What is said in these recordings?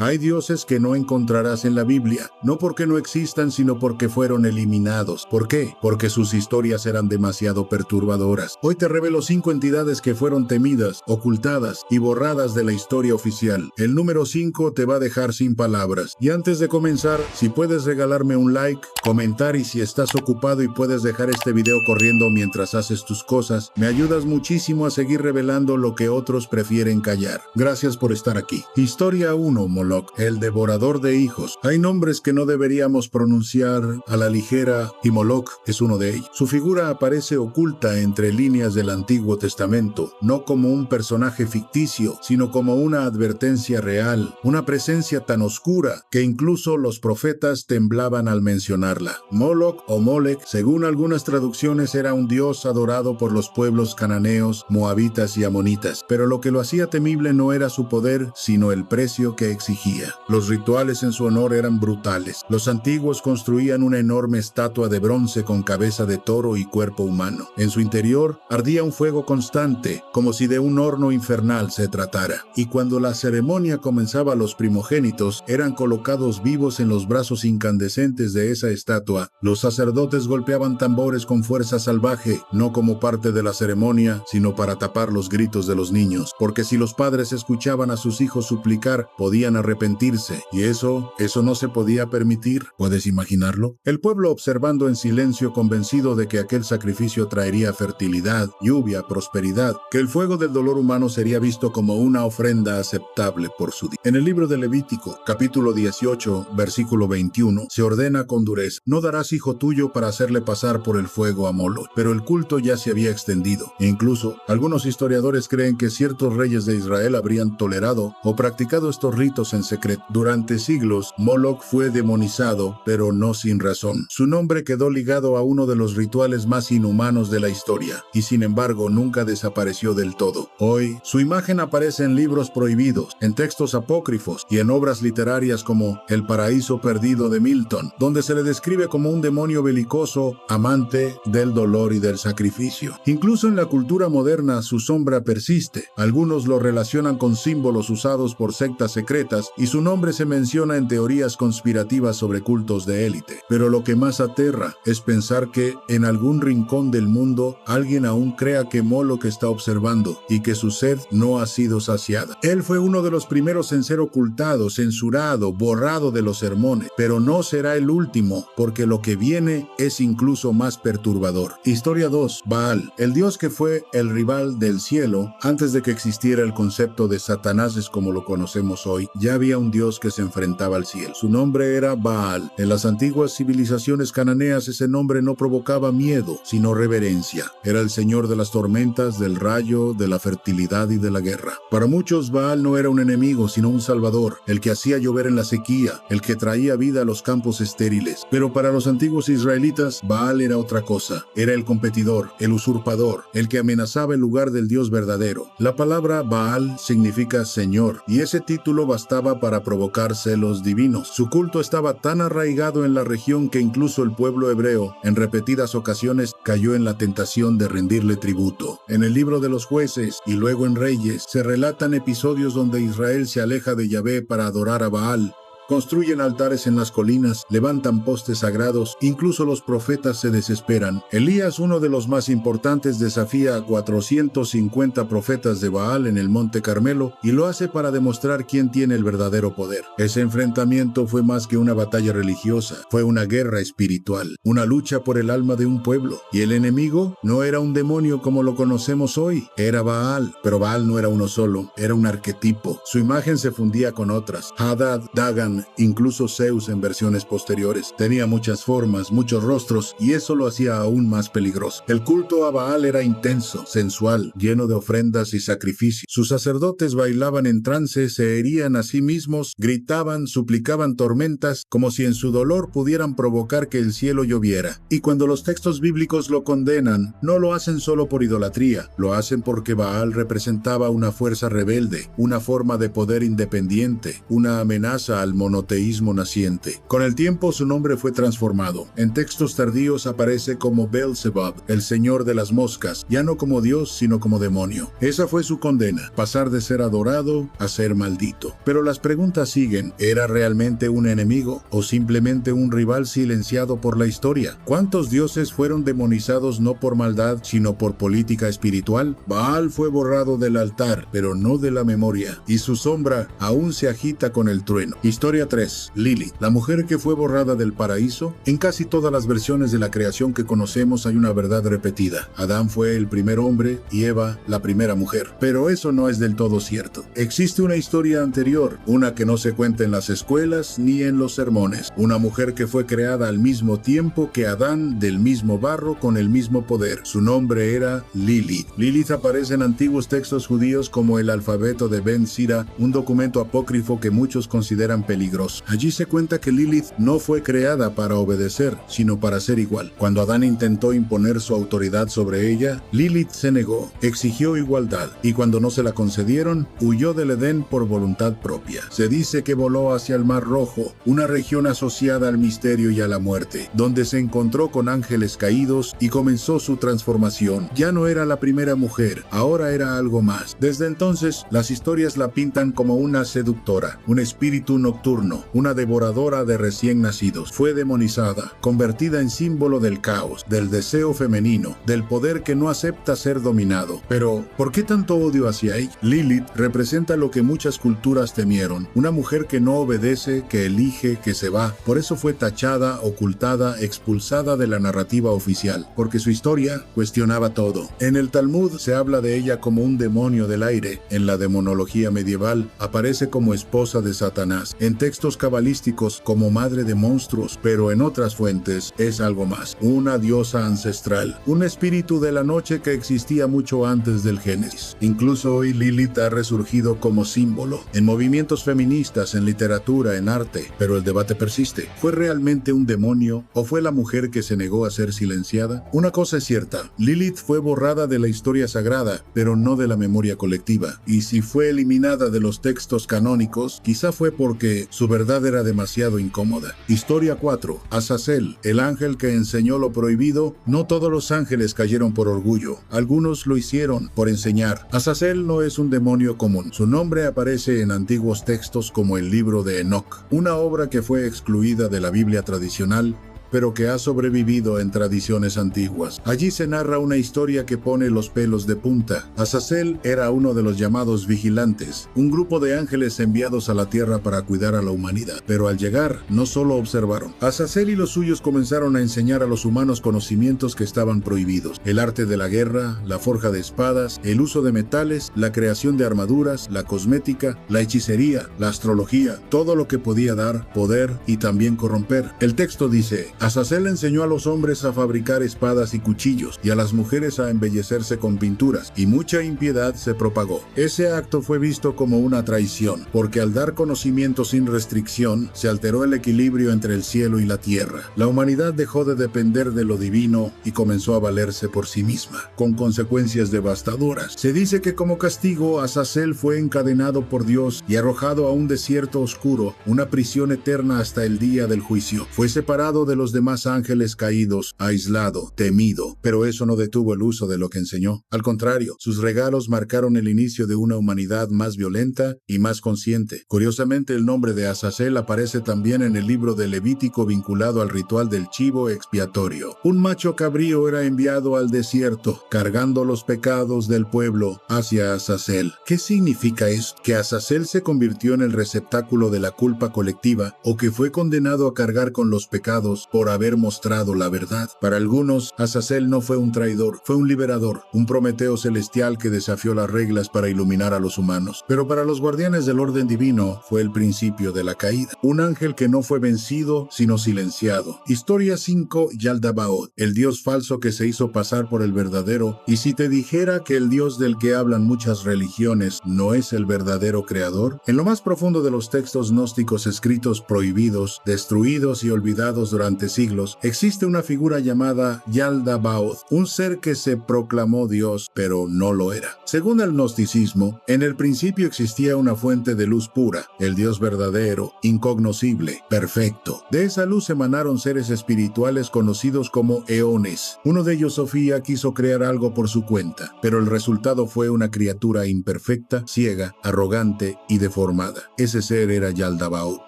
Hay dioses que no encontrarás en la Biblia, no porque no existan, sino porque fueron eliminados. ¿Por qué? Porque sus historias eran demasiado perturbadoras. Hoy te revelo 5 entidades que fueron temidas, ocultadas y borradas de la historia oficial. El número 5 te va a dejar sin palabras. Y antes de comenzar, si puedes regalarme un like, comentar y si estás ocupado y puedes dejar este video corriendo mientras haces tus cosas, me ayudas muchísimo a seguir revelando lo que otros prefieren callar. Gracias por estar aquí. Historia 1. Moloch, el devorador de hijos. Hay nombres que no deberíamos pronunciar a la ligera y Moloch es uno de ellos. Su figura aparece oculta entre líneas del Antiguo Testamento, no como un personaje ficticio, sino como una advertencia real, una presencia tan oscura que incluso los profetas temblaban al mencionarla. Moloch o Molech, según algunas traducciones, era un dios adorado por los pueblos cananeos, moabitas y amonitas, pero lo que lo hacía temible no era su poder, sino el precio que exigía. Los rituales en su honor eran brutales. Los antiguos construían una enorme estatua de bronce con cabeza de toro y cuerpo humano. En su interior ardía un fuego constante, como si de un horno infernal se tratara. Y cuando la ceremonia comenzaba, los primogénitos eran colocados vivos en los brazos incandescentes de esa estatua. Los sacerdotes golpeaban tambores con fuerza salvaje, no como parte de la ceremonia, sino para tapar los gritos de los niños, porque si los padres escuchaban a sus hijos suplicar, podían arrepentirse, y eso no se podía permitir. ¿Puedes imaginarlo? El pueblo observando en silencio, convencido de que aquel sacrificio traería fertilidad, lluvia, prosperidad, que el fuego del dolor humano sería visto como una ofrenda aceptable por su Dios. En el libro de Levítico, capítulo 18, versículo 21, se ordena con dureza: no darás hijo tuyo para hacerle pasar por el fuego a Moloch. Pero el culto ya se había extendido. E incluso, algunos historiadores creen que ciertos reyes de Israel habrían tolerado o practicado estos ritos en secreto. Durante siglos, Moloch fue demonizado, pero no sin razón. Su nombre quedó ligado a uno de los rituales más inhumanos de la historia, y sin embargo nunca desapareció del todo. Hoy, su imagen aparece en libros prohibidos, en textos apócrifos y en obras literarias como El Paraíso Perdido de Milton, donde se le describe como un demonio belicoso, amante del dolor y del sacrificio. Incluso en la cultura moderna su sombra persiste. Algunos lo relacionan con símbolos usados por sectas secretas y su nombre se menciona en teorías conspirativas sobre cultos de élite. Pero lo que más aterra es pensar que en algún rincón del mundo alguien aún crea que Moloch está observando y que su sed no ha sido saciada. Él fue uno de los primeros en ser ocultado, censurado, borrado de los sermones, pero no será el último, porque lo que viene es incluso más perturbador. Historia 2. Baal, el dios que fue el rival del cielo antes de que existiera el concepto de Satanás como lo conocemos hoy. Ya había un dios que se enfrentaba al cielo. Su nombre era Baal. En las antiguas civilizaciones cananeas ese nombre no provocaba miedo, sino reverencia. Era el señor de las tormentas, del rayo, de la fertilidad y de la guerra. Para muchos, Baal no era un enemigo, sino un salvador, el que hacía llover en la sequía, el que traía vida a los campos estériles. Pero para los antiguos israelitas, Baal era otra cosa. Era el competidor, el usurpador, el que amenazaba el lugar del Dios verdadero. La palabra Baal significa Señor, y ese título bastaba para provocar celos divinos. Su culto estaba tan arraigado en la región que incluso el pueblo hebreo, en repetidas ocasiones, cayó en la tentación de rendirle tributo. En el libro de los Jueces y luego en Reyes, se relatan episodios donde Israel se aleja de Yahvé para adorar a Baal. Construyen altares en las colinas, levantan postes sagrados, incluso los profetas se desesperan. Elías, uno de los más importantes, desafía a 450 profetas de Baal en el Monte Carmelo y lo hace para demostrar quién tiene el verdadero poder. Ese enfrentamiento fue más que una batalla religiosa, fue una guerra espiritual, una lucha por el alma de un pueblo. Y el enemigo no era un demonio como lo conocemos hoy, era Baal. Pero Baal no era uno solo, era un arquetipo. Su imagen se fundía con otras: Hadad, Dagan, incluso Zeus en versiones posteriores. Tenía muchas formas, muchos rostros, y eso lo hacía aún más peligroso. El culto a Baal era intenso, sensual, lleno de ofrendas y sacrificios. Sus sacerdotes bailaban en trance, se herían a sí mismos, gritaban, suplicaban tormentas, como si en su dolor pudieran provocar que el cielo lloviera. Y cuando los textos bíblicos lo condenan, no lo hacen solo por idolatría, lo hacen porque Baal representaba una fuerza rebelde, una forma de poder independiente, una amenaza al monoteísmo naciente. Con el tiempo su nombre fue transformado. En textos tardíos aparece como Beelzebub, el señor de las moscas, ya no como Dios sino como demonio. Esa fue su condena, pasar de ser adorado a ser maldito. Pero las preguntas siguen. ¿Era realmente un enemigo o simplemente un rival silenciado por la historia? ¿Cuántos dioses fueron demonizados no por maldad sino por política espiritual? Baal fue borrado del altar, pero no de la memoria, y su sombra aún se agita con el trueno. Historia 3. Lilith, la mujer que fue borrada del paraíso. En casi todas las versiones de la creación que conocemos hay una verdad repetida. Adán fue el primer hombre y Eva la primera mujer. Pero eso no es del todo cierto. Existe una historia anterior, una que no se cuenta en las escuelas ni en los sermones. Una mujer que fue creada al mismo tiempo que Adán, del mismo barro, con el mismo poder. Su nombre era Lilith. Lilith aparece en antiguos textos judíos como el alfabeto de Ben Sira, un documento apócrifo que muchos consideran peligroso. Allí se cuenta que Lilith no fue creada para obedecer, sino para ser igual. Cuando Adán intentó imponer su autoridad sobre ella, Lilith se negó, exigió igualdad, y cuando no se la concedieron, huyó del Edén por voluntad propia. Se dice que voló hacia el Mar Rojo, una región asociada al misterio y a la muerte, donde se encontró con ángeles caídos y comenzó su transformación. Ya no era la primera mujer, ahora era algo más. Desde entonces, las historias la pintan como una seductora, un espíritu nocturno, una devoradora de recién nacidos. Fue demonizada, convertida en símbolo del caos, del deseo femenino, del poder que no acepta ser dominado. Pero, ¿por qué tanto odio hacia ella? Lilith representa lo que muchas culturas temieron, una mujer que no obedece, que elige, que se va. Por eso fue tachada, ocultada, expulsada de la narrativa oficial, porque su historia cuestionaba todo. En el Talmud se habla de ella como un demonio del aire. En la demonología medieval aparece como esposa de Satanás. En textos cabalísticos como madre de monstruos, pero en otras fuentes es algo más. Una diosa ancestral, un espíritu de la noche que existía mucho antes del Génesis. Incluso hoy Lilith ha resurgido como símbolo en movimientos feministas, en literatura, en arte, pero el debate persiste. ¿Fue realmente un demonio o fue la mujer que se negó a ser silenciada? Una cosa es cierta, Lilith fue borrada de la historia sagrada, pero no de la memoria colectiva. Y si fue eliminada de los textos canónicos, quizá fue porque su verdad era demasiado incómoda. Historia 4. Azazel, el ángel que enseñó lo prohibido. No todos los ángeles cayeron por orgullo, algunos lo hicieron por enseñar. Azazel no es un demonio común. Su nombre aparece en antiguos textos como el libro de Enoc, una obra que fue excluida de la Biblia tradicional, pero que ha sobrevivido en tradiciones antiguas. Allí se narra una historia que pone los pelos de punta. Azazel era uno de los llamados vigilantes, un grupo de ángeles enviados a la tierra para cuidar a la humanidad. Pero al llegar, no solo observaron. Azazel y los suyos comenzaron a enseñar a los humanos conocimientos que estaban prohibidos: el arte de la guerra, la forja de espadas, el uso de metales, la creación de armaduras, la cosmética, la hechicería, la astrología, todo lo que podía dar poder y también corromper. El texto dice: Azazel enseñó a los hombres a fabricar espadas y cuchillos, y a las mujeres a embellecerse con pinturas, y mucha impiedad se propagó. Ese acto fue visto como una traición, porque al dar conocimiento sin restricción, se alteró el equilibrio entre el cielo y la tierra. La humanidad dejó de depender de lo divino y comenzó a valerse por sí misma, con consecuencias devastadoras. Se dice que como castigo, Azazel fue encadenado por Dios y arrojado a un desierto oscuro, una prisión eterna hasta el día del juicio. Fue separado de los demás ángeles caídos, aislado, temido, pero eso no detuvo el uso de lo que enseñó. Al contrario, sus regalos marcaron el inicio de una humanidad más violenta y más consciente. Curiosamente, el nombre de Azazel aparece también en el libro de Levítico vinculado al ritual del chivo expiatorio. Un macho cabrío era enviado al desierto, cargando los pecados del pueblo hacia Azazel. ¿Qué significa esto? ¿Que Azazel se convirtió en el receptáculo de la culpa colectiva o que fue condenado a cargar con los pecados por haber mostrado la verdad? Para algunos, Azazel no fue un traidor, fue un liberador, un Prometeo celestial que desafió las reglas para iluminar a los humanos. Pero para los guardianes del orden divino, fue el principio de la caída. Un ángel que no fue vencido, sino silenciado. Historia 5. Yaldabaoth, el dios falso que se hizo pasar por el verdadero. Y si te dijera que el dios del que hablan muchas religiones no es el verdadero creador, en lo más profundo de los textos gnósticos escritos prohibidos, destruidos y olvidados durante siglos, existe una figura llamada Yaldabaoth, un ser que se proclamó Dios, pero no lo era. Según el gnosticismo, en el principio existía una fuente de luz pura, el Dios verdadero, incognoscible, perfecto. De esa luz emanaron seres espirituales conocidos como eones. Uno de ellos, Sofía, quiso crear algo por su cuenta, pero el resultado fue una criatura imperfecta, ciega, arrogante y deformada. Ese ser era Yaldabaoth.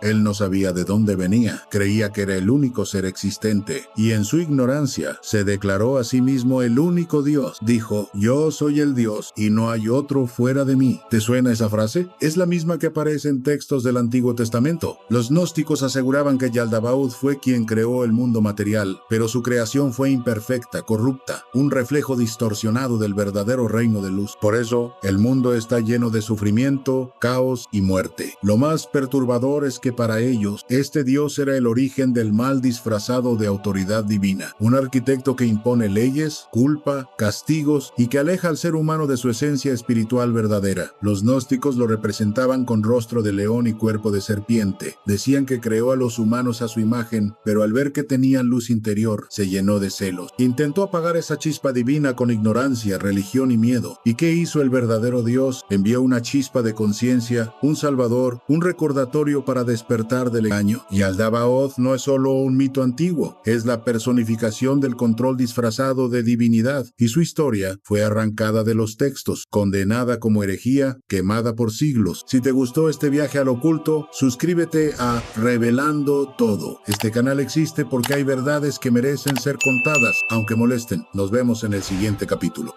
Él no sabía de dónde venía, creía que era el único ser existente, y en su ignorancia se declaró a sí mismo el único Dios. Dijo: yo soy el Dios y no hay otro fuera de mí. ¿Te suena esa frase? Es la misma que aparece en textos del Antiguo Testamento. Los gnósticos aseguraban que Yaldabaoth fue quien creó el mundo material, pero su creación fue imperfecta, corrupta, un reflejo distorsionado del verdadero reino de luz. Por eso, el mundo está lleno de sufrimiento, caos y muerte. Lo más perturbador es que para ellos, este Dios era el origen del mal disfrazado de autoridad divina, un arquitecto que impone leyes, culpa, castigos y que aleja al ser humano de su esencia espiritual verdadera. Los gnósticos lo representaban con rostro de león y cuerpo de serpiente. Decían que creó a los humanos a su imagen, pero al ver que tenían luz interior, se llenó de celos. Intentó apagar esa chispa divina con ignorancia, religión y miedo. ¿Y qué hizo el verdadero Dios? Envió una chispa de conciencia, un salvador, un recordatorio para despertar del engaño. Yaldabaoth no es solo un mito antiguo, es la personificación del control disfrazado de divinidad, y su historia fue arrancada de los textos, condenada como herejía, quemada por siglos. Si te gustó este viaje al oculto, suscríbete a Revelando Todo. Este canal existe porque hay verdades que merecen ser contadas, aunque molesten. Nos vemos en el siguiente capítulo.